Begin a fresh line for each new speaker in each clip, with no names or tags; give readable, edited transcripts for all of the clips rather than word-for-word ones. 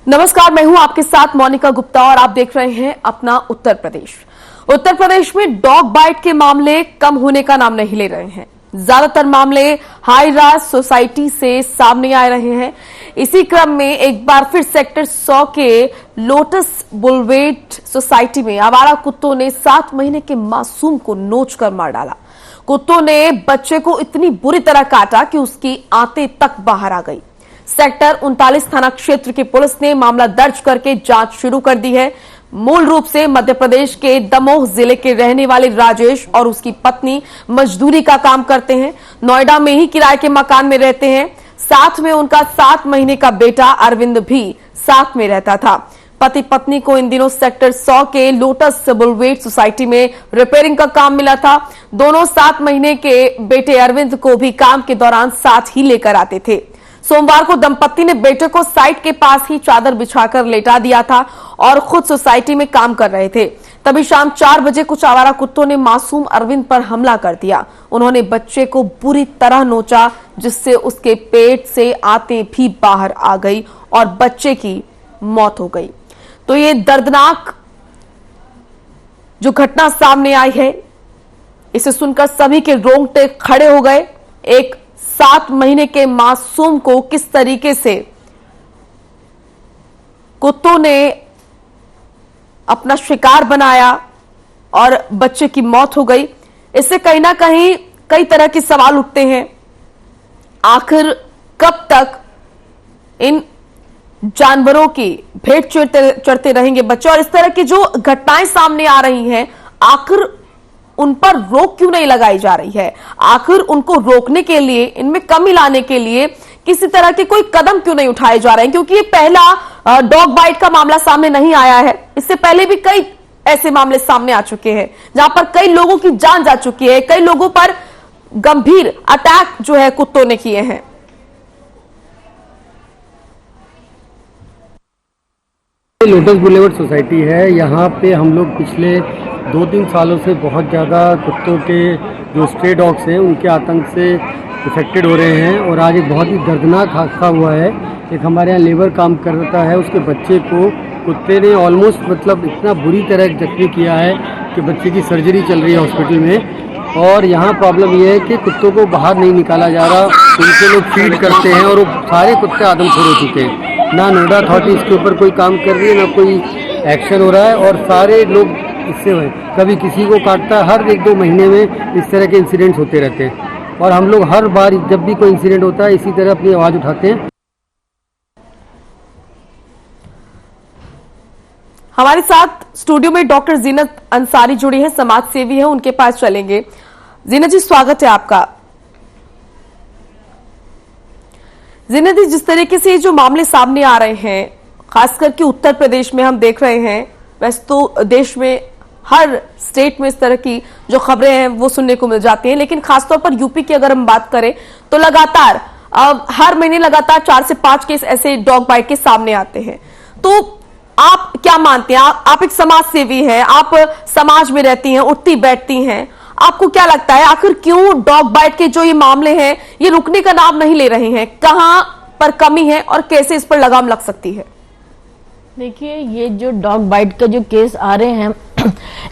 नमस्कार, मैं हूं आपके साथ मोनिका गुप्ता और आप देख रहे हैं अपना उत्तर प्रदेश। उत्तर प्रदेश में डॉग बाइट के मामले कम होने का नाम नहीं ले रहे हैं। ज्यादातर मामले हाई राज सोसाइटी से सामने आ रहे हैं। इसी क्रम में एक बार फिर सेक्टर 100 के लोटस बुलवेट सोसाइटी में आवारा कुत्तों ने 7 महीने के मासूम को नोच कर मार डाला। कुत्तों ने बच्चे को इतनी बुरी तरह काटा कि उसकी आंतें तक बाहर आ गई। सेक्टर 39 थाना क्षेत्र की पुलिस ने मामला दर्ज करके जांच शुरू कर दी है। मूल रूप से मध्य प्रदेश के दमोह जिले के रहने वाले राजेश और उसकी पत्नी मजदूरी का काम करते हैं। नोएडा में ही किराए के मकान में रहते हैं। साथ में उनका 7 महीने का बेटा अरविंद भी साथ में रहता था। पति पत्नी को इन दिनों सेक्टर 100 के लोटस बुलवेट सोसाइटी में रिपेयरिंग का काम मिला था। दोनों 7 महीने के बेटे अरविंद को भी काम के दौरान साथ ही लेकर आते थे। सोमवार को दंपत्ति ने बेटे को साइट के पास ही चादर बिछाकर लेटा दिया था और खुद सोसाइटी में काम कर रहे थे। तभी शाम 4 बजे कुछ आवारा कुत्तों ने मासूम अरविंद पर हमला कर दिया। उन्होंने बच्चे को बुरी तरह नोचा, जिससे उसके पेट से आंतें भी बाहर आ गई और बच्चे की मौत हो गई। तो ये दर्दनाक जो घटना सामने आई है, इसे सुनकर सभी के रोंगटे खड़े हो गए। एक 7 महीने के मासूम को किस तरीके से कुत्तों ने अपना शिकार बनाया और बच्चे की मौत हो गई, इससे कहीं ना कहीं कई तरह के सवाल उठते हैं। आखिर कब तक इन जानवरों की भेंट चढ़ते रहेंगे बच्चे, और इस तरह की जो घटनाएं सामने आ रही हैं, आखिर उन पर रोक क्यों नहीं लगाई जा रही है? आखिर उनको रोकने के लिए, इनमें कमी लाने के लिए किसी तरह के कोई कदम क्यों नहीं उठाए जा रहे हैं? क्योंकि ये पहला डॉग बाइट का मामला सामने नहीं आया है। इससे पहले भी कई ऐसे मामले सामने आ चुके हैं जहां पर कई लोगों की जान जा चुकी है, कई लोगों पर गंभीर अटैक जो है कुत्तों ने किए हैं।
लोटस बुलेवर्ड सोसाइटी है। यहाँ पे हम लोग पिछले 2-3 सालों से बहुत ज़्यादा कुत्तों के जो स्ट्रे डॉग्स हैं उनके आतंक से इफेक्टेड हो रहे हैं। और आज एक बहुत ही दर्दनाक हादसा हुआ है। एक हमारे यहाँ लेबर काम करता है, उसके बच्चे को कुत्ते ने ऑलमोस्ट इतना बुरी तरह जख्मी किया है कि बच्चे की सर्जरी चल रही है हॉस्पिटल में। और यहाँ प्रॉब्लम ये है कि कुत्तों को बाहर नहीं निकाला जा रहा, उनके लोग फीड करते हैं और वो सारे कुत्ते आदमखोर हो चुके हैं। ना नोएडा अथॉरिटी इसके ऊपर कोई काम कर रही है, ना कोई एक्शन हो रहा है, और सारे लोग इससे कभी किसी को काटता है। हर 1-2 महीने में इस तरह के इंसिडेंट्स होते रहते हैं और हम लोग हर बार जब भी कोई इंसिडेंट होता है इसी तरह अपनी आवाज़ उठाते हैं।
हमारे साथ स्टूडियो में डॉक्टर जीनत अंसारी जुड़ी हैं, समाज सेवी हैं, उनके पास चलेंगे। जीनत जी, स्वागत है आपका। जीनत जी, जिस तरीके से जो मामले सामने आ रहे हैं, खासकर कि उत्तर प्रदेश में हम देख रहे हैं, वैसे तो देश में हर स्टेट में इस तरह की जो खबरें हैं वो सुनने को मिल जाती हैं, लेकिन खासतौर पर यूपी की अगर हम बात करें तो लगातार हर महीने लगातार 4 से 5 केस ऐसे डॉग बाइट के सामने आते हैं। तो आप क्या मानते हैं? आप एक समाज सेवी हैं, आप समाज में रहती हैं, उठती बैठती हैं, आपको क्या लगता है आखिर क्यों डॉग बाइट के जो ये मामले हैं ये रुकने का नाम नहीं ले रहे हैं? कहां पर कमी है और कैसे इस पर लगाम लग सकती है?
देखिए, ये जो डॉग बाइट का जो केस आ रहे हैं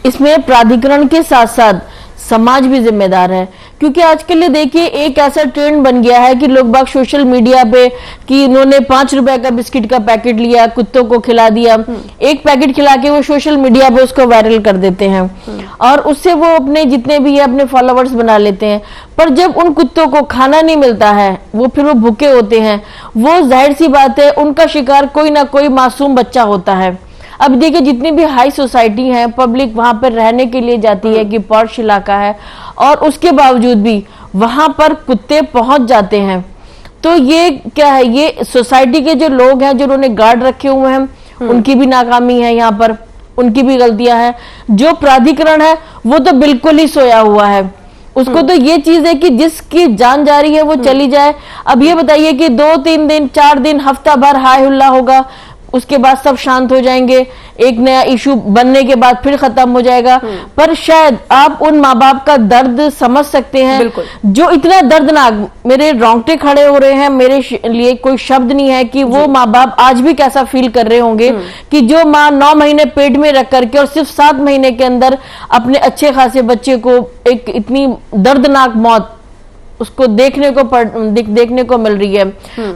इसमें प्राधिकरण के साथ साथ समाज भी जिम्मेदार है। क्योंकि आजकल ये देखिए एक ऐसा ट्रेंड बन गया है कि लोग बाग सोशल मीडिया पे कि इन्होंने 5 रुपए का बिस्किट का पैकेट लिया, कुत्तों को खिला दिया, एक पैकेट खिला के वो सोशल मीडिया पे उसको वायरल कर देते हैं और उससे वो अपने जितने भी है अपने फॉलोअर्स बना लेते हैं। पर जब उन कुत्तों को खाना नहीं मिलता है, वो फिर वो भूखे होते हैं, वो जाहिर सी बात है उनका शिकार कोई ना कोई मासूम बच्चा होता है। अब देखिए, जितनी भी हाई सोसाइटी है, पब्लिक वहां पर रहने के लिए जाती है कि पॉश इलाका है, और उसके बावजूद भी वहां पर कुत्ते पहुंच जाते हैं। तो ये क्या है, ये सोसाइटी के जो लोग हैं, जो उन्होंने गार्ड रखे हुए हैं, उनकी भी नाकामी है, यहाँ पर उनकी भी गलतियां हैं। जो प्राधिकरण है वो तो बिल्कुल ही सोया हुआ है। उसको तो ये चीज है कि जिसकी जान जा रही है वो चली जाए। अब ये बताइए कि 2-3 दिन 4 दिन हफ्ता भर हाय हुल्ला होगा, उसके बाद सब शांत हो जाएंगे, एक नया इशू बनने के बाद फिर खत्म हो जाएगा। पर शायद आप उन माँ बाप का दर्द समझ सकते हैं जो इतना दर्दनाक, मेरे रोंगटे खड़े हो रहे हैं, मेरे लिए कोई शब्द नहीं है कि वो माँ बाप आज भी कैसा फील कर रहे होंगे कि जो माँ 9 महीने पेट में रख करके और सिर्फ 7 महीने के अंदर अपने अच्छे खासे बच्चे को एक इतनी दर्दनाक मौत उसको देखने को मिल रही है।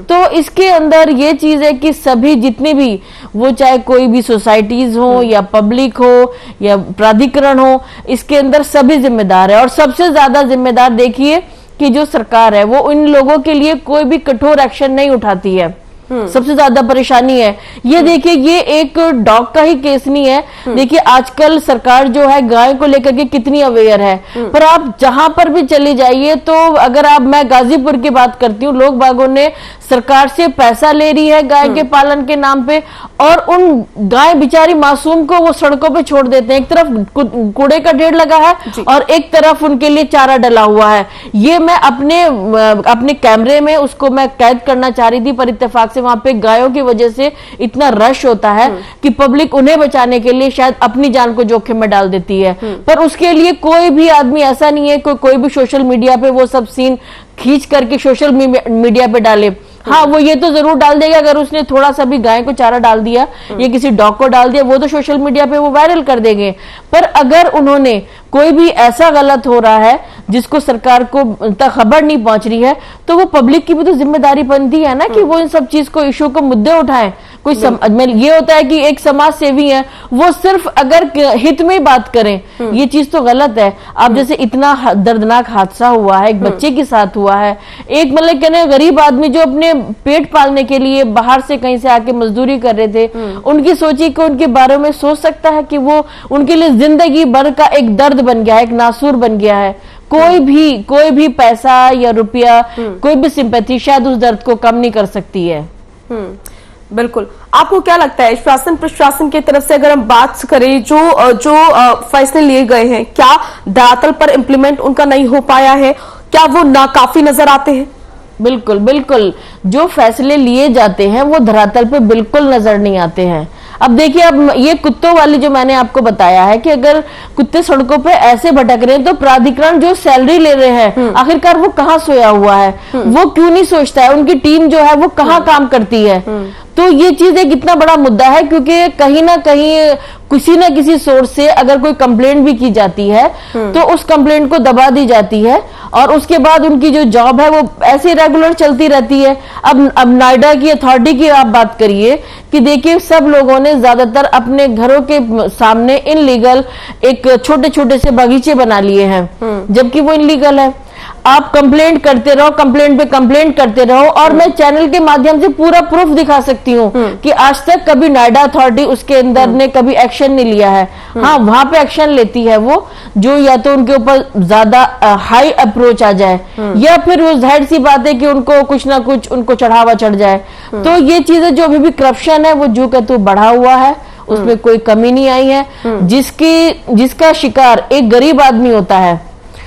तो इसके अंदर ये चीज है कि सभी जितने भी, वो चाहे कोई भी सोसाइटीज हो या पब्लिक हो या प्राधिकरण हो, इसके अंदर सभी जिम्मेदार है। और सबसे ज्यादा जिम्मेदार देखिए कि जो सरकार है वो इन लोगों के लिए कोई भी कठोर एक्शन नहीं उठाती है। सबसे ज्यादा परेशानी है ये। देखिए ये एक डॉग का ही केस नहीं है, देखिए आजकल सरकार जो है गाय को लेकर के कितनी अवेयर है, पर आप जहां पर भी चली जाइए तो अगर मैं गाजीपुर की बात करती हूँ, लोग बागों ने सरकार से पैसा ले रही है गाय के पालन के नाम पे, और उन गाय बेचारी मासूम को वो सड़कों पे छोड़ देते हैं। एक तरफ कूड़े का ढेर लगा है और एक तरफ उनके लिए चारा डला हुआ है। ये मैं अपने कैमरे में उसको मैं कैद करना चाह रही थी, पर इत्तेफाक से वहां पे गायों की वजह से इतना रश होता है कि पब्लिक उन्हें बचाने के लिए शायद अपनी जान को जोखिम में डाल देती है। पर उसके लिए कोई भी आदमी ऐसा नहीं है कोई भी सोशल मीडिया पे वो सब सीन खींच करके सोशल मीडिया पे डाले। हाँ, वो ये तो जरूर डाल देगा अगर उसने थोड़ा सा भी गाय को चारा डाल दिया या किसी डॉग को डाल दिया, वो तो सोशल मीडिया पे वो वायरल कर देंगे। पर अगर उन्होंने कोई भी ऐसा गलत हो रहा है जिसको सरकार को तक खबर नहीं पहुंच रही है, तो वो पब्लिक की भी तो जिम्मेदारी बनती है ना कि वो इन सब चीज को, इशू को, मुद्दे उठाएं। कोई ये होता है कि एक समाज सेवी है, वो सिर्फ अगर हित में बात करें, ये चीज तो गलत है। अब जैसे इतना दर्दनाक हादसा हुआ है, एक बच्चे के साथ हुआ है, एक मतलब कहने गरीब आदमी जो अपने पेट पालने के लिए बाहर से कहीं से आके मजदूरी कर रहे थे, उनकी सोची कि उनके बारे में सोच सकता है कि वो उनके लिए जिंदगी भर का एक दर्द बन गया है, एक नासूर बन गया है। कोई भी पैसा या रुपया, कोई भी सिंपैथी शायद उस दर्द को कम नहीं कर सकती है।
बिल्कुल। आपको क्या लगता है शासन प्रशासन की तरफ से अगर हम बात करें, जो फैसले लिए गए हैं, क्या धरातल पर इम्प्लीमेंट उनका नहीं हो पाया है? क्या वो नाकाफी नजर आते हैं?
बिल्कुल बिल्कुल, जो फैसले लिए जाते हैं वो धरातल पे बिल्कुल नजर नहीं आते हैं। अब देखिए, अब ये कुत्तों वाली जो मैंने आपको बताया है कि अगर कुत्ते सड़कों पे ऐसे भटक रहे हैं तो प्राधिकरण जो सैलरी ले रहे हैं, आखिरकार वो कहाँ सोया हुआ है, वो क्यों नहीं सोचता है, उनकी टीम जो है वो कहाँ काम करती है। तो ये चीज एक इतना बड़ा मुद्दा है क्योंकि कहीं ना कहीं किसी न किसी सोर्स से अगर कोई कंप्लेंट भी की जाती है तो उस कंप्लेंट को दबा दी जाती है और उसके बाद उनकी जो जॉब है वो ऐसे रेगुलर चलती रहती है। अब नोएडा की अथॉरिटी की आप बात करिए कि देखिए, सब लोगों ने ज्यादातर अपने घरों के सामने इनलीगल एक छोटे छोटे से बगीचे बना लिए हैं, जबकि वो इनलीगल है। आप कंप्लेंट करते रहो, कंप्लेंट पे कंप्लेंट करते रहो, और मैं चैनल के माध्यम से पूरा प्रूफ दिखा सकती हूँ कि आज तक कभी नोएडा अथॉरिटी उसके अंदर ने कभी एक्शन नहीं लिया है। हाँ, वहां पे एक्शन लेती है वो जो या तो उनके ऊपर ज्यादा हाई अप्रोच आ जाए या फिर वो जाहिर सी बात है कि उनको कुछ ना कुछ उनको चढ़ावा चढ़ जाए। तो ये चीजें जो अभी भी करप्शन है वो जू का तू बढ़ा हुआ है, उसमें कोई कमी नहीं आई है। जिसका शिकार एक गरीब आदमी होता है,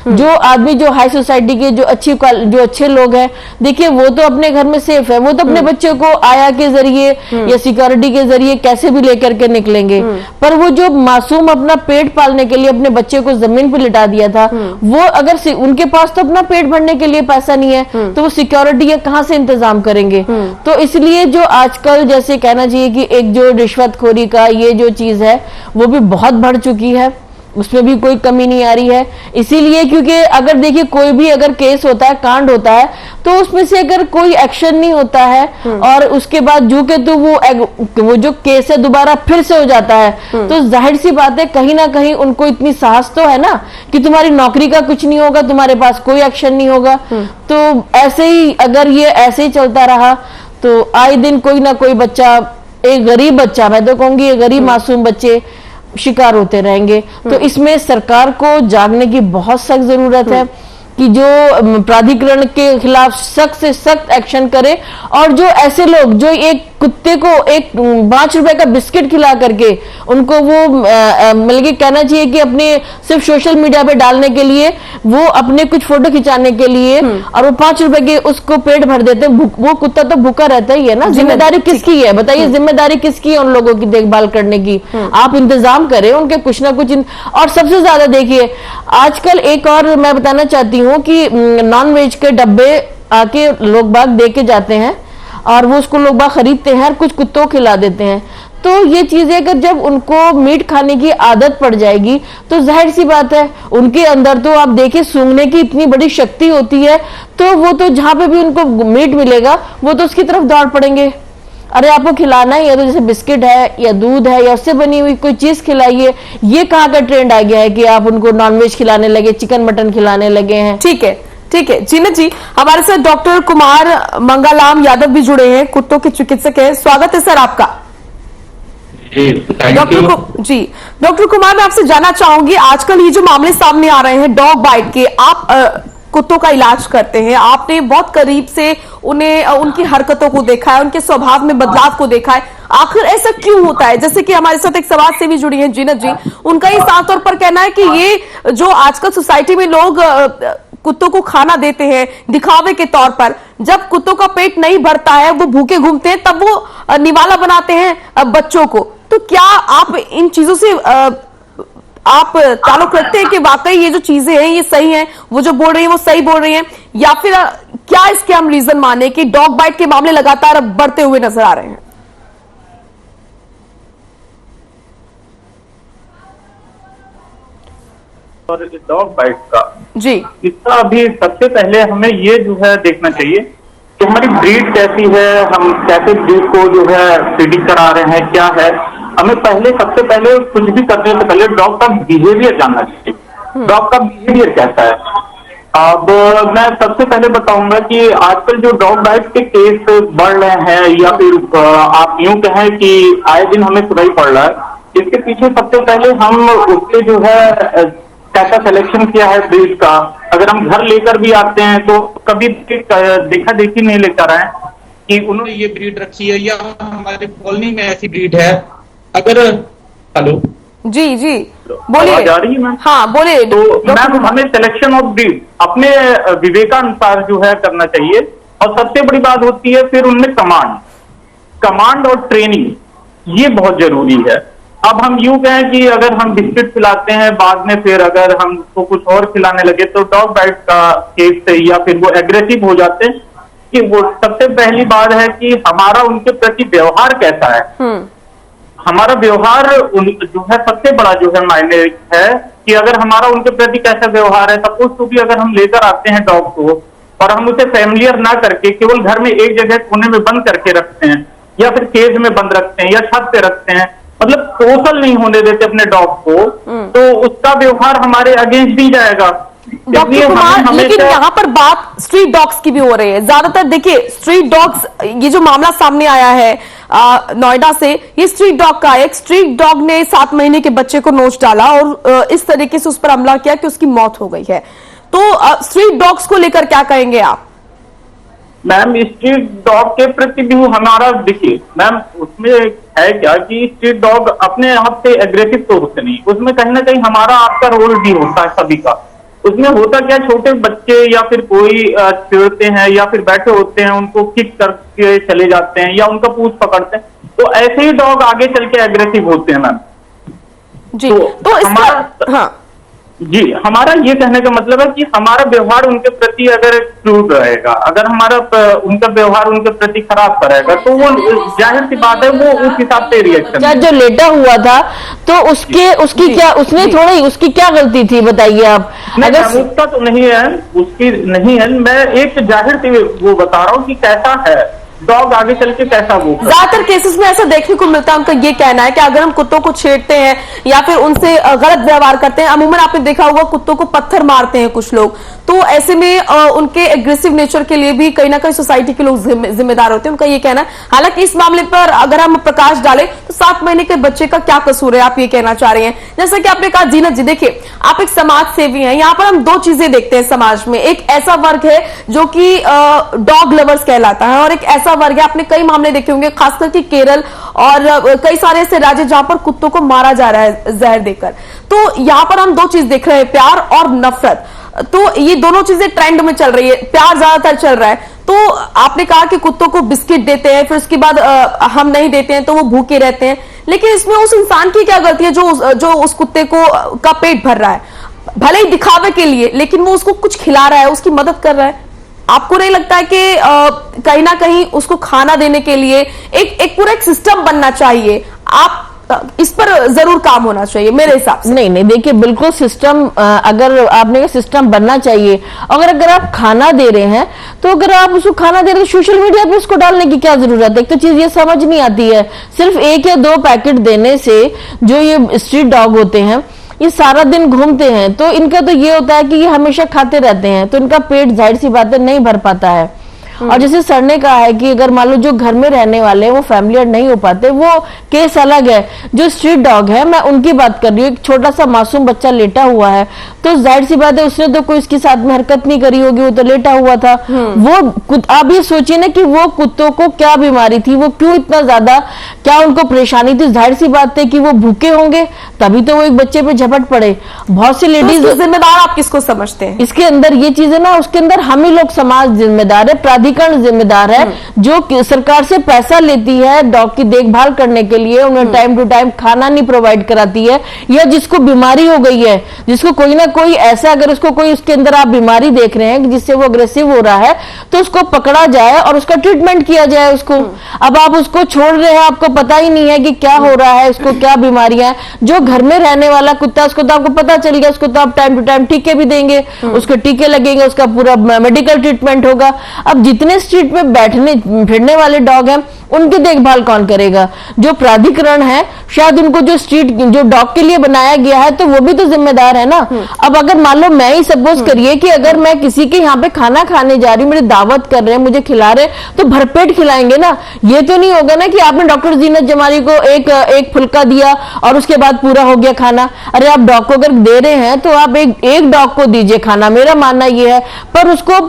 जो आदमी जो हाई सोसाइटी के जो अच्छे लोग हैं, देखिए वो तो अपने घर में सेफ है, वो तो अपने बच्चे को आया के जरिए या सिक्योरिटी के जरिए कैसे भी लेकर के निकलेंगे। पर वो जो मासूम अपना पेट पालने के लिए अपने बच्चे को जमीन पे लिटा दिया था, वो अगर उनके पास तो अपना पेट भरने के लिए पैसा नहीं है तो वो सिक्योरिटी या कहाँ से इंतजाम करेंगे। तो इसलिए जो आजकल जैसे कहना चाहिए कि एक जो रिश्वतखोरी का ये जो चीज है वो भी बहुत बढ़ चुकी है, उसमें भी कोई कमी नहीं आ रही है। इसीलिए क्योंकि अगर देखिए कोई भी अगर केस होता है, कांड होता है, तो उसमें से अगर कोई एक्शन नहीं होता है और उसके बाद जो के तो वो जो केस है दोबारा फिर से हो जाता है, तो जाहिर सी बात है कहीं ना कहीं उनको इतनी साहस तो है ना कि तुम्हारी नौकरी का कुछ नहीं होगा, तुम्हारे पास कोई एक्शन नहीं होगा। तो ऐसे ही अगर ये ऐसे ही चलता रहा तो आए दिन कोई ना कोई बच्चा, एक गरीब बच्चा, मैं तो कहूंगी ये गरीब मासूम बच्चे शिकार होते रहेंगे। तो इसमें सरकार को जागने की बहुत सख्त जरूरत है कि जो प्राधिकरण के खिलाफ सख्त से सख्त एक्शन करे और जो ऐसे लोग जो एक कुत्ते को एक 5 रुपए का बिस्किट खिला करके उनको वो मतलब कि कहना चाहिए कि अपने सिर्फ सोशल मीडिया पे डालने के लिए, वो अपने कुछ फोटो खिंचाने के लिए, और वो 5 रुपए के उसको पेट भर देते हैं। वो कुत्ता तो भूखा रहता ही है ना। जिम्मेदारी किसकी है बताइए? जिम्मेदारी किसकी है उन लोगों की देखभाल करने की? आप इंतजाम करें उनके कुछ ना कुछ। और सबसे ज्यादा देखिए आजकल एक और मैं बताना चाहती हूँ कि नॉन वेज के डब्बे आके लोग बाग दे के जाते हैं और वो उसको लोग बाग खरीदते हैं और कुछ कुत्तों को खिला देते हैं। तो ये चीजें अगर जब उनको मीट खाने की आदत पड़ जाएगी तो जाहिर सी बात है उनके अंदर तो आप देखिए सूंघने की इतनी बड़ी शक्ति होती है, तो वो तो जहां पे भी उनको मीट मिलेगा वो तो उसकी तरफ दौड़ पड़ेंगे। अरे आपको खिलाना ही है तो जैसे बिस्किट है या दूध है या उससे बनी हुई कोई चीज खिलाइए। ये कहाँ का ट्रेंड आ गया है कि आप उनको नॉनवेज खिलाने लगे, चिकन मटन खिलाने लगे हैं?
ठीक है जीनत जी, हमारे साथ डॉक्टर कुमार मंगालाम यादव भी जुड़े हैं, कुत्तों के चिकित्सक हैं। स्वागत है सर आपका। डॉक्टर कुमार, मैं आपसे जानना चाहूंगी, आजकल ये जो मामले सामने आ रहे हैं डॉग बाइट के, आप कुत्तों का इलाज करते हैं, आपने बहुत करीब से उन्हें उनकी हरकतों को देखा है, उनके स्वभाव में बदलाव को देखा है। आखिर ऐसा क्यों होता है? जैसे कि हमारे साथ एक समाज सेवी जुड़ी है जीनत जी, उनका ये साफ तौर पर कहना है कि ये जो आजकल सोसाइटी में लोग कुत्तों को खाना देते हैं दिखावे के तौर पर, जब कुत्तों का पेट नहीं भरता है, वो भूखे घूमते हैं, तब वो निवाला बनाते हैं बच्चों को। तो क्या आप इन चीजों से आप ताल्लुक रखते हैं कि वाकई ये जो चीजें हैं ये सही हैं, वो जो बोल रही हैं वो सही बोल रही हैं, या फिर क्या इसके हम रीजन माने कि डॉग बाइट के मामले लगातार बढ़ते हुए नजर आ रहे हैं?
और डॉग बाइट का
जी,
इसका अभी सबसे पहले हमें ये जो है देखना चाहिए कि हमारी ब्रीड कैसी है, हम कैसे ब्रीड को जो है फीडिंग करा रहे हैं, क्या है। हमें सबसे पहले कुछ भी करने से पहले डॉग का बिहेवियर जानना चाहिए, डॉग का बिहेवियर कैसा है। अब मैं सबसे पहले बताऊंगा कि आजकल जो डॉग बाइट के केस बढ़ रहे हैं, या फिर आप यूं कहें कि आए दिन हमें सुनाई पड़ रहा है, इसके पीछे सबसे पहले हम उसके जो है कैसा सिलेक्शन किया है ब्रीड का। अगर हम घर लेकर भी आते हैं तो कभी देखा देखी नहीं लेकर आए कि उन्होंने ये ब्रीड रखी है या हमारे कॉलोनी में ऐसी ब्रीड है। अगर हेलो
जी बोलिए।
आवाज आ रही है मैम?
हाँ बोले।
तो मैम हमें सिलेक्शन ऑफ ब्रीड अपने विवेकानुसार जो है करना चाहिए। और सबसे बड़ी बात होती है फिर उनमें कमांड और ट्रेनिंग, ये बहुत जरूरी है। अब हम यूं कहें कि अगर हम बिस्किट खिलाते हैं, बाद में फिर अगर हमको कुछ और खिलाने लगे तो डॉग बाइट का केस से या फिर वो एग्रेसिव हो जाते हैं। कि वो सबसे पहली बात है कि हमारा उनके प्रति व्यवहार कैसा है। हमारा व्यवहार जो है सबसे बड़ा जो है मायने है कि अगर हमारा उनके प्रति कैसा व्यवहार है। सपोज तो भी अगर हम लेकर आते हैं डॉग को और हम उसे फैमिलियर ना करके केवल घर में एक जगह कोने में बंद करके रखते हैं, या फिर केज में बंद रखते हैं, या छत पे रखते हैं, मतलब सोशल नहीं होने देते अपने डॉग को, तो उसका व्यवहार हमारे अगेंस्ट भी जाएगा।
डॉक्टर कुमार, लेकिन यहाँ पर बात स्ट्रीट डॉग्स की भी हो रही है। ज्यादातर देखिए स्ट्रीट डॉग्स, ये जो मामला सामने आया है नोएडा से, ये स्ट्रीट डॉग का है। एक स्ट्रीट डॉग ने 7 महीने के बच्चे को नोच डाला और इस तरीके से उस पर हमला किया कि उसकी मौत हो गई है। तो स्ट्रीट डॉग्स को लेकर क्या कहेंगे आप?
मैम स्ट्रीट डॉग के प्रति भी हमारा देखिए मैम, उसमें है क्या कि स्ट्रीट डॉग अपने आप से एग्रेसिव तो होते नहीं, उसमें कहीं ना कहीं हमारा आपका रोल भी होता है सभी का। उसमें होता क्या, छोटे बच्चे या फिर कोई छेड़ते हैं या फिर बैठे होते हैं, उनको किक करके चले जाते हैं या उनका पूंछ पकड़ते हैं, तो ऐसे ही डॉग आगे चल के एग्रेसिव होते हैं मैम
जी। तो हमारा
जी, हमारा ये कहने का मतलब है कि हमारा व्यवहार उनके प्रति अगर क्रूड रहेगा, अगर हमारा उनका व्यवहार उनके प्रति खराब रहेगा, तो वो जाहिर सी बात है वो उस हिसाब से रिएक्शन।
जो लेटा हुआ था तो उसकी क्या, उसने थोड़ी, उसकी क्या गलती थी बताइए आप?
अगर उसका तो नहीं है, उसकी नहीं है, मैं एक जाहिर सी वो बता रहा हूँ कि कैसा है डॉग आगे चल के कैसा वो।
ज्यादातर केसेस में ऐसा देखने को मिलता है, उनका ये कहना है कि अगर हम कुत्तों को छेड़ते हैं या फिर उनसे गलत व्यवहार करते हैं, अमूमन आपने देखा होगा कुत्तों को पत्थर मारते हैं कुछ लोग, तो ऐसे में उनके एग्रेसिव नेचर के लिए भी कहीं ना कहीं सोसाइटी के लोग जिम्मेदार होते हैं, उनका ये कहना है। हालांकि इस मामले पर अगर हम प्रकाश डालें तो 7 महीने के बच्चे का क्या कसूर है, आप ये कहना चाह रहे हैं? जैसा कि आपने कहा जीनत जी, देखिए आप एक समाज सेवी हैं, यहाँ पर हम 2 चीजें देखते हैं समाज में। एक ऐसा वर्ग है जो कि डॉग लवर्स कहलाता है और एक ऐसा वर्ग है। आपने कई मामले देखे होंगे, खासकर कि केरल और कई सारे ऐसे राज्य जहां पर कुत्तों को मारा जा रहा है जहर देकर। तो यहाँ पर हम दो चीज देख रहे हैं, प्यार और नफरत। तो ये दोनों चीजें ट्रेंड में चल रही है, प्यार ज्यादातर चल रहा है। तो आपने कहा कि कुत्तों को बिस्किट देते हैं, फिर उसके बाद हम नहीं देते हैं तो वो भूखे रहते हैं, लेकिन इसमें उस इंसान की क्या गलती है जो उस कुत्ते को का पेट भर रहा है, भले ही दिखावे के लिए, लेकिन वो उसको कुछ खिला रहा है, उसकी मदद कर रहा है। आपको नहीं लगता है कि कहीं ना कहीं उसको खाना देने के लिए एक पूरा एक सिस्टम बनना चाहिए? आप इस पर जरूर काम होना चाहिए मेरे हिसाब से।
नहीं देखिए, बिल्कुल सिस्टम, अगर आपने सिस्टम बनना चाहिए। अगर आप खाना दे रहे हैं तो अगर आप उसको खाना दे रहे हैं तो सोशल मीडिया पे उसको डालने की क्या जरूरत है? एक तो चीज ये समझ नहीं आती है, सिर्फ 1 या 2 पैकेट देने से जो ये स्ट्रीट डॉग होते हैं ये सारा दिन घूमते हैं, तो इनका तो ये होता है कि ये हमेशा खाते रहते हैं, तो इनका पेट जाहिर सी बात है नहीं भर पाता है। और जैसे सर ने कहा है कि अगर मान लो जो घर में रहने वाले हैं वो फैमिलियर नहीं हो पाते, वो केस अलग है। जो स्ट्रीट डॉग है, मैं उनकी बात कर रही हूँ। एक छोटा सा मासूम बच्चा लेटा हुआ है, तो जाहिर सी बात है उसने तो कोई उसके साथ में हरकत नहीं करी होगी, वो तो लेटा हुआ था। वो आप ये सोचिए ना कि वो कुत्तों को क्या बीमारी थी, वो क्यों इतना ज्यादा, क्या उनको परेशानी थी? जाहिर सी बात है कि वो भूखे होंगे, तभी तो वो एक बच्चे पे झपट पड़े। बहुत सी लेडीज,
जिम्मेदार आप किसको समझते हैं
इसके अंदर? ये चीजें ना, उसके अंदर हम ही लोग, समाज जिम्मेदार है, प्राधिकरण जिम्मेदार है, जो सरकार से पैसा लेती है डॉग की देखभाल करने के लिए, उन्हें टाइम टू टाइम खाना नहीं प्रोवाइड कराती है, या जिसको बीमारी हो गई है, जिसको कोई ना कोई ऐसा, अगर उसको कोई उसके अंदर आप बीमारी देख रहे हैं जिससे वो अग्रेसिव हो रहा है, तो उसको पकड़ा जाए और उसका ट्रीटमेंट किया जाए उसको। अब आप उसको छोड़ रहे हैं, आपको पता ही नहीं है कि क्या हो रहा है, उसको क्या बीमारियां हैं। जो घर में रहने वाला कुत्ता, उसको तो आपको पता चल गया, उसको तो आप टाइम टू टाइम टीके भी देंगे, उसके टीके लगेंगे, उसका पूरा मेडिकल ट्रीटमेंट होगा। अब जितने स्ट्रीट में बैठने फिरने वाले डॉग हैं उनकी देखभाल कौन करेगा? जो प्राधिकरण है, शायद उनको जो स्ट्रीट जो डॉग के लिए बनाया गया है, तो वो भी तो जिम्मेदार है ना। अब अगर मान लो मैं ही सपोज करिए कि अगर मैं किसी के यहाँ पे खाना खाने जा रही हूँ, मेरी दावत कर रहे हैं, मुझे खिला रहे, तो भरपेट खिलाएंगे ना। ये तो नहीं होगा ना कि आपने डॉक्टर जीनत जमाली को एक फुल्का दिया और उसके बाद पूरा हो गया खाना। अरे आप डॉग को अगर दे रहे हैं तो आप एक डॉग को दीजिए खाना, मेरा मानना ये है, पर उसको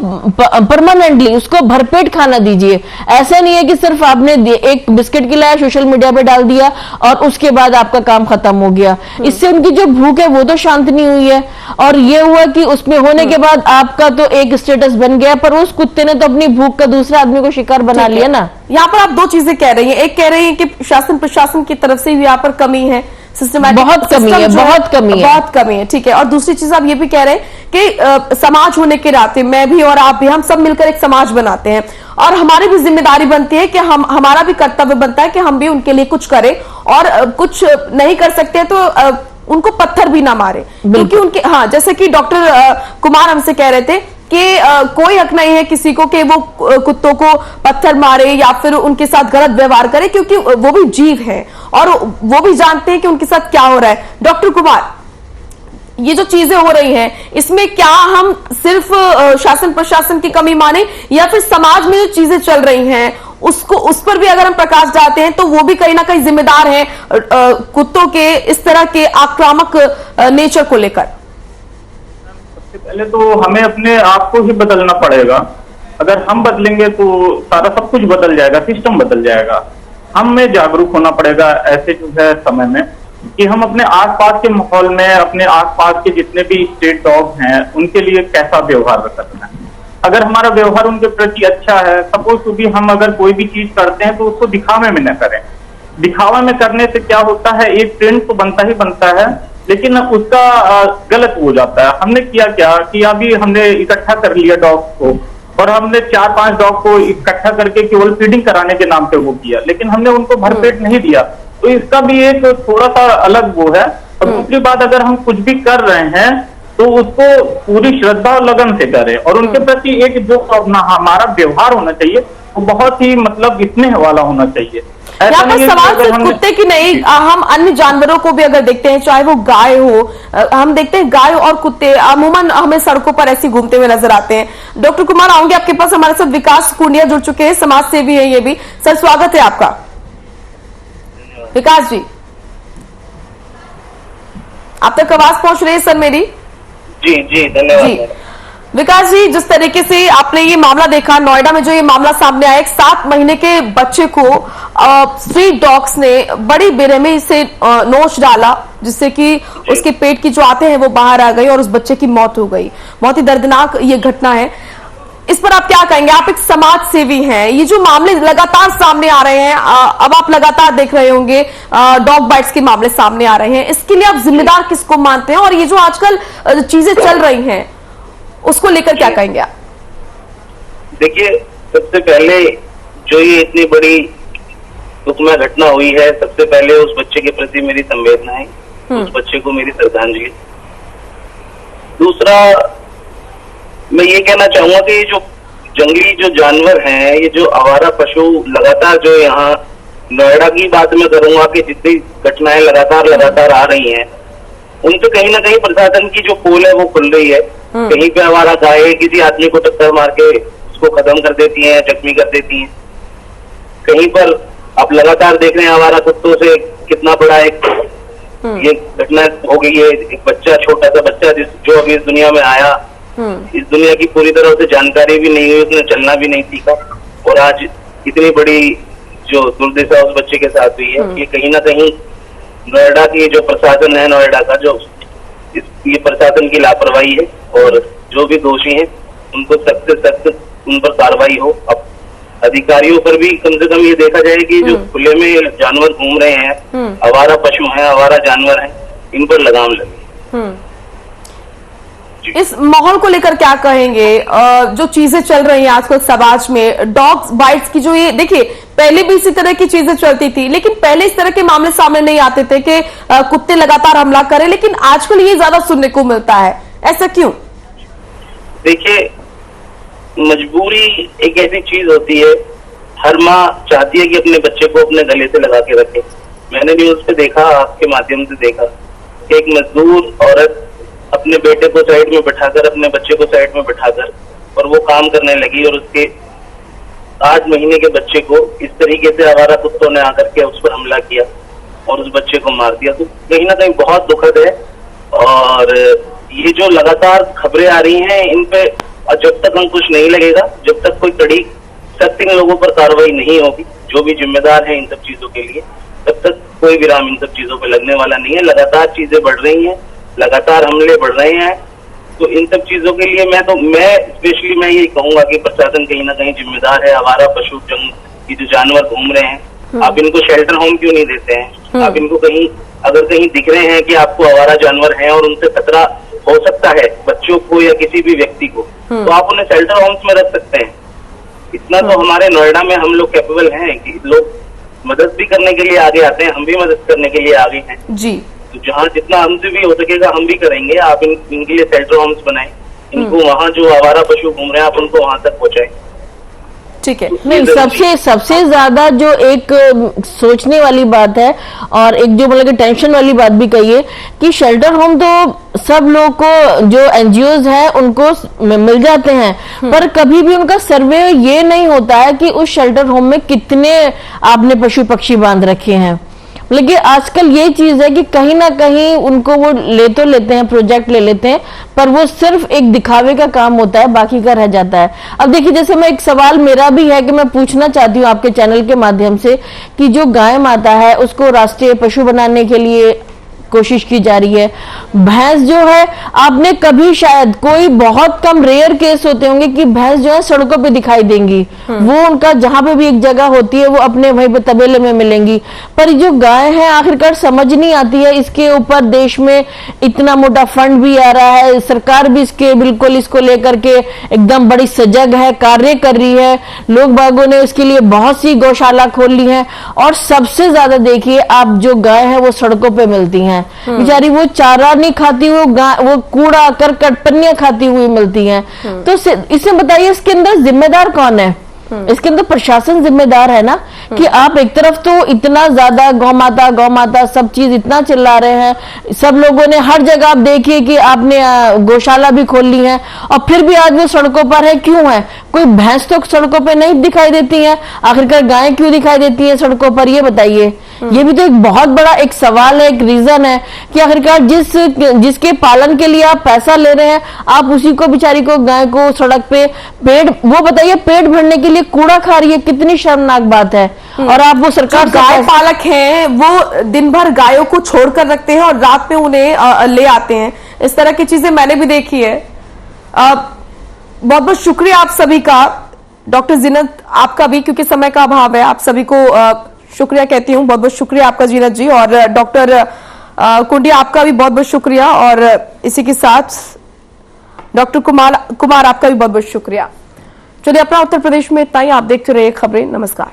परमानेंटली उसको भरपेट खाना दीजिए। ऐसा नहीं है कि सिर्फ आपने एक बिस्किट खिलाया, सोशल मीडिया पे डाल दिया और उसके बाद आपका काम खत्म हो गया। इससे उनकी जो भूख है वो तो शांत नहीं हुई है, और ये हुआ कि उसमें होने के बाद आपका तो एक स्टेटस बन गया, पर उस कुत्ते ने तो अपनी भूख का दूसरा आदमी को शिकार बना लिया ना।
यहाँ पर आप दो चीजें कह रही हैं, एक कह रही है कि शासन प्रशासन की तरफ से यहाँ पर कमी है,
बहुत कमी है, बहुत कमी है,
ठीक है। और दूसरी चीज आप ये भी कह रहे हैं कि समाज होने के नाते मैं भी और आप भी, हम सब मिलकर एक समाज बनाते हैं, और हमारी भी जिम्मेदारी बनती है कि हमारा भी कर्तव्य बनता है कि हम भी उनके लिए कुछ करें, और कुछ नहीं कर सकते तो उनको पत्थर भी ना मारे, क्योंकि उनके, हाँ, जैसे कि डॉक्टर कुमार हमसे कह रहे थे कि कोई हक नहीं है किसी को कि वो कुत्तों को पत्थर मारे या फिर उनके साथ गलत व्यवहार करे, क्योंकि वो भी जीव हैं और वो भी जानते हैं कि उनके साथ क्या हो रहा है। डॉक्टर कुमार, ये जो चीजें हो रही हैं, इसमें क्या हम सिर्फ शासन प्रशासन की कमी माने, या फिर समाज में जो चीजें चल रही हैं उस पर भी अगर हम प्रकाश डालते हैं तो वो भी कहीं ना कहीं जिम्मेदार है कुत्तों के इस तरह के आक्रामक नेचर को लेकर?
पहले तो हमें अपने आप को ही बदलना पड़ेगा। अगर हम बदलेंगे तो सारा सब कुछ बदल जाएगा, सिस्टम बदल जाएगा। हमें जागरूक होना पड़ेगा ऐसे जो है समय में, कि हम अपने आसपास के माहौल में, अपने आसपास के जितने भी स्ट्रीट डॉग हैं उनके लिए कैसा व्यवहार करना है। अगर हमारा व्यवहार उनके प्रति अच्छा है, सपोज टू भी हम अगर कोई भी चीज करते हैं तो उसको दिखावे में न करें। दिखावा में करने से क्या होता है, एक ट्रेंड तो बनता ही बनता है, लेकिन उसका गलत हो जाता है। हमने किया क्या कि अभी हमने इकट्ठा कर लिया डॉग को, और हमने 4-5 डॉग को इकट्ठा करके केवल फीडिंग कराने के नाम पे वो किया, लेकिन हमने उनको भरपेट नहीं दिया। तो इसका भी एक थोड़ा सा अलग वो है। और दूसरी बात, अगर हम कुछ भी कर रहे हैं तो उसको पूरी श्रद्धा और लगन से करें, और उनके प्रति एक जो हमारा व्यवहार होना चाहिए वो बहुत ही मतलब स्नेह वाला होना चाहिए।
यहाँ पर सवाल सिर्फ कुत्ते की नहीं, हम अन्य जानवरों को भी अगर देखते हैं, चाहे वो गाय हो, हम देखते हैं गाय और कुत्ते अमूमन हमें सड़कों पर ऐसे घूमते हुए नजर आते हैं। डॉक्टर कुमार, आऊंगे आपके पास। हमारे साथ विकास कुंडिया जुड़ चुके हैं, समाज सेवी है ये भी। सर, स्वागत है आपका। विकास जी, आप तक आवाज पहुंच रही है सर मेरी?
जी जी, धन्यवाद।
विकास जी, जिस तरीके से आपने ये मामला देखा, नोएडा में जो ये मामला सामने आया, एक 7 महीने के बच्चे को स्ट्रीट डॉग्स ने बड़ी बेरहमी से नोच डाला, जिससे कि उसके पेट की जो आते हैं वो बाहर आ गई और उस बच्चे की मौत हो गई। बहुत ही दर्दनाक ये घटना है। इस पर आप क्या कहेंगे? आप एक समाज सेवी हैं, ये जो मामले लगातार सामने आ रहे हैं, अब आप लगातार देख रहे होंगे डॉग बाइट्स के मामले सामने आ रहे हैं, इसके लिए आप जिम्मेदार किसको मानते हैं? और ये जो आजकल चीजें चल रही हैं उसको लेकर क्या कहेंगे आप?
देखिए, सबसे पहले जो ये इतनी बड़ी दुखमय घटना हुई है, सबसे पहले उस बच्चे के प्रति मेरी संवेदनाएं, उस बच्चे को मेरी श्रद्धांजलि। दूसरा, मैं ये कहना चाहूंगा कि ये जो जंगली जो जानवर हैं, ये जो आवारा पशु लगातार जो यहाँ नोएडा की बात मैं करूंगा कि जितनी घटनाएं लगातार आ रही हैं, उन पे कहीं ना कहीं प्रशासन की जो पोल है वो खुल रही है। कहीं पे आवारा गाय किसी आदमी को टक्कर मार के उसको खत्म कर देती हैं, जख्मी कर देती हैं। कहीं पर आप लगातार देख रहे हैं आवारा कुत्तों से कितना बड़ा एक ये घटना हो गई है। एक बच्चा, छोटा सा बच्चा जो अभी इस दुनिया में आया, इस दुनिया की पूरी तरह से जानकारी भी नहीं हुई, उसने चलना भी नहीं सीखा, और आज इतनी बड़ी जो दुर्दशा उस बच्चे के साथ हुई है। ये कहीं ना कहीं नोएडा की जो प्रशासन है, नोएडा का जो ये प्रशासन की लापरवाही है, और जो भी दोषी हैं उनको सख्त से सख्त उन पर कार्रवाई हो। अब अधिकारियों पर भी कम से कम ये देखा जाए कि जो खुले में जानवर घूम रहे हैं, आवारा पशु हैं, आवारा जानवर हैं, इन पर लगाम लगे।
इस माहौल को लेकर क्या कहेंगे? जो चीजें चल रही हैं आजकल समाज में, डॉग्स बाइट्स की जो ये, देखिए पहले भी इसी तरह की चीजें चलती थी, लेकिन पहले इस तरह के मामले सामने नहीं आते थे कि कुत्ते लगातार हमला करें, लेकिन आजकल ये ज्यादा सुनने को मिलता है। ऐसा क्यों?
देखिए, मजबूरी एक ऐसी चीज होती है, हर माँ चाहती है कि अपने बच्चे को अपने गले से लगा के रखे। मैंने न्यूज पे देखा, आपके माध्यम से देखा कि एक मजदूर औरत अपने बेटे को साइड में बिठाकर, अपने बच्चे को साइड में बिठाकर, और वो काम करने लगी, और उसके 8 महीने के बच्चे को इस तरीके से आवारा कुत्तों ने आकर के उस पर हमला किया और उस बच्चे को मार दिया। तो कहीं ना कहीं बहुत दुखद है। और ये जो लगातार खबरें आ रही हैं, इन पे जब तक अंकुश नहीं लगेगा, जब तक कोई कड़ी सख्त इन लोगों पर कार्रवाई नहीं होगी, जो भी जिम्मेदार है इन सब चीजों के लिए, तब तक कोई विराम इन सब चीजों पे लगने वाला नहीं है। लगातार चीजें बढ़ रही हैं, लगातार हमले बढ़ रहे हैं, तो इन सब चीजों के लिए मैं स्पेशली मैं यही कहूंगा कि प्रशासन कहीं ना कहीं जिम्मेदार है। आवारा पशु ये जो जानवर घूम रहे हैं, आप इनको शेल्टर होम क्यों नहीं देते हैं? आप इनको कहीं, अगर कहीं दिख रहे हैं कि आपको आवारा जानवर हैं और उनसे खतरा हो सकता है बच्चों को या किसी भी व्यक्ति को, तो आप उन्हें शेल्टर होम्स में रख सकते हैं। इतना तो हमारे नोएडा में हम लोग कैपेबल हैं कि लोग मदद भी करने के लिए आगे आते हैं, हम भी मदद करने के लिए आगे हैं जी। तो जहाँ जितना हमसे भी हो सकेगा हम भी करेंगे। आप इनके लिए शेल्टर होम्स बनाएं, इनको वहाँ जो आवारा पशु घूम रहे हैं आप उनको वहां तक पहुंचाएं।
ठीक है। नहीं, सबसे ज्यादा जो एक सोचने वाली बात है और एक जो मतलब टेंशन वाली बात भी कहिए कि शेल्टर होम तो सब लोगों को, जो एनजीओज हैं उनको मिल जाते हैं, पर कभी भी उनका सर्वे ये नहीं होता है कि उस शेल्टर होम में कितने आपने पशु पक्षी बांध रखे हैं। लेकिन आजकल ये चीज है कि कहीं ना कहीं उनको वो ले तो लेते हैं, प्रोजेक्ट ले लेते हैं, पर वो सिर्फ एक दिखावे का काम होता है, बाकी का रह जाता है। अब देखिए, जैसे मैं एक सवाल मेरा भी है कि मैं पूछना चाहती हूँ आपके चैनल के माध्यम से कि जो गाय माता है उसको राष्ट्रीय पशु बनाने के लिए कोशिश की जा रही है, भैंस जो है, आपने कभी, शायद कोई बहुत कम रेयर केस होते होंगे कि भैंस जो है सड़कों पे दिखाई देंगी, वो उनका जहां पे भी एक जगह होती है वो अपने वहीं पे तबेले में मिलेंगी, पर जो गाय है आखिरकार समझ नहीं आती है। इसके ऊपर देश में इतना मोटा फंड भी आ रहा है, सरकार भी बिल्कुल इसको लेकर के एकदम बड़ी सजग है, कार्य कर रही है, लोग बागों ने इसके लिए बहुत सी गौशाला खोल ली है, और सबसे ज्यादा देखिए आप जो गाय है वो सड़कों पे मिलती हैं, बेचारी वो चारा नहीं खाती, वो कूड़ा करकट पन्नियां खाती हुई मिलती हैं। तो इसे बताइए, इसके अंदर जिम्मेदार कौन है? इसके अंदर प्रशासन जिम्मेदार है ना, कि आप एक तरफ तो इतना ज्यादा गौ माता सब चीज इतना चिल्ला रहे हैं, सब लोगों ने हर जगह आप देखिए कि आपने गौशाला भी खोल ली है, और फिर भी आज वो सड़कों पर है। क्यों है? कोई भैंस तो सड़कों पर नहीं दिखाई देती है, आखिरकार गाय क्यों दिखाई देती है सड़कों पर, ये बताइए। ये भी तो एक बहुत बड़ा एक सवाल है, एक रीजन है कि आखिरकार जिसके पालन के लिए आप पैसा ले रहे हैं, आप उसी को बेचारी को, गाय को सड़क पे वो बताइए पेट भरने के लिए कूड़ा खा रही है, कितनी शर्मनाक बात है। और आप वो सरकार
गाय पालक हैं वो दिन भर गायों को छोड़कर रखते हैं और रात में उन्हें ले आते हैं। इस तरह की चीजें मैंने भी देखी है। बहुत बहुत शुक्रिया आप सभी का, डॉक्टर जीनत आपका भी, क्योंकि समय का अभाव है, आप सभी को शुक्रिया कहती हूँ। बहुत बहुत शुक्रिया आपका जीनत जी, और डॉक्टर कुंडिया आपका भी बहुत बहुत शुक्रिया, और इसी के साथ डॉक्टर कुमार आपका भी बहुत बहुत शुक्रिया। चलिए, अपना उत्तर प्रदेश में इतना ही। आप देखते रहिए खबरें। नमस्कार।